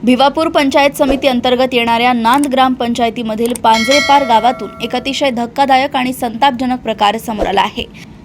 भिवापूर पंचायत समिती अंतर्गत येणाऱ्या नांद ग्रामपंचायतीमधील पांजरेपार गावातून एक अतिशय धक्कादायक आणि संतापजनक प्रकार समोर आला आहे।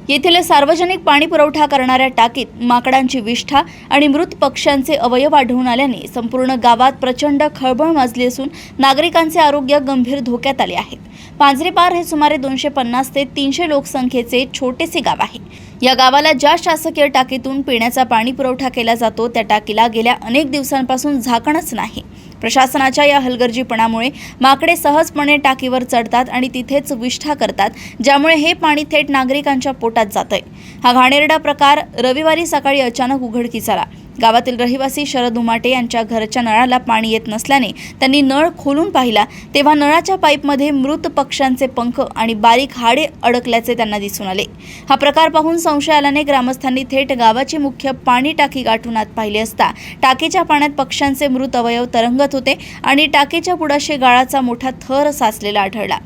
येथील सार्वजनिक पाणी पुरवठा करणाऱ्या टाकीत माकडांची विष्ठा आणि मृत पक्ष्यांचे अवयव आढळून आल्याने संपूर्ण गावात प्रचंड खळबळ माजली असून नागरिकांचे आरोग्य गंभीर धोक्यात आले आहे। पांजरेपार हे सुमारे 250 ते 300 लोकसंख्येचे छोटेसे गाव आहे। या गावाला ज्या शासकीय टाकीतून पिण्याचा पाणी पुरवठा केला जातो त्या टाकीला गेल्या अनेक दिवसांपासून झाकणच नाही। प्रशासनाच्या या हलगर्जीपणामुळे माकडे सहजपणे टाकीवर चढतात आणि तिथेच विष्ठा करतात, ज्यामुळे हे पाणी थेट नागरिकांच्या पोटात जातंय। हा घाणेरडा प्रकार रविवारी सकाळी अचानक उघडकीस आला। गावातील रहिवासी शरद उमाटे यांच्या घरच्या नळाला पाणी येत नसल्याने त्यांनी नळ खोलून पाहिला, तेव्हा नळाच्या पाईपमध्ये मृत पक्ष्यांचे पंख आणि बारीक हाडे अडकल्याचे त्यांना दिसून आले। हा प्रकार पाहून संशय आल्याने ग्रामस्थांनी थेट गावाची मुख्य पाणी टाकी गाठून आत पाहिले असता टाकीच्या पाण्यात पक्ष्यांचे मृत अवयव तरंगत होते आणि टाकीच्या पुढाशी गाळाचा मोठा थर साचलेला आढळला।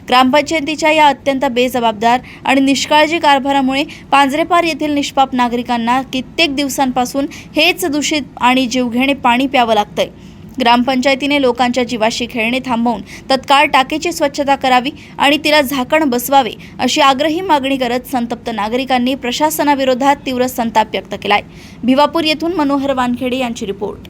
ग्रामपंचायतीच्या या अत्यंत बेजबाबदार आणि निष्काळजी कारभारामुळे पांजरेपार येथील निष्पाप नागरिकांना कित्येक दिवसांपासून हेच दूषित आणि जीवघेणे पाणी प्यावं लागतंय। ग्रामपंचायतीने लोकांच्या जीवाशी खेळणे थांबवून तत्काळ टाकीची स्वच्छता करावी आणि तिला झाकण बसवावे अशी आग्रही मागणी करत संतप्त नागरिकांनी प्रशासनाविरोधात तीव्र संताप व्यक्त केलाय। भिवापूर येथून मनोहर वानखेडे यांची रिपोर्ट।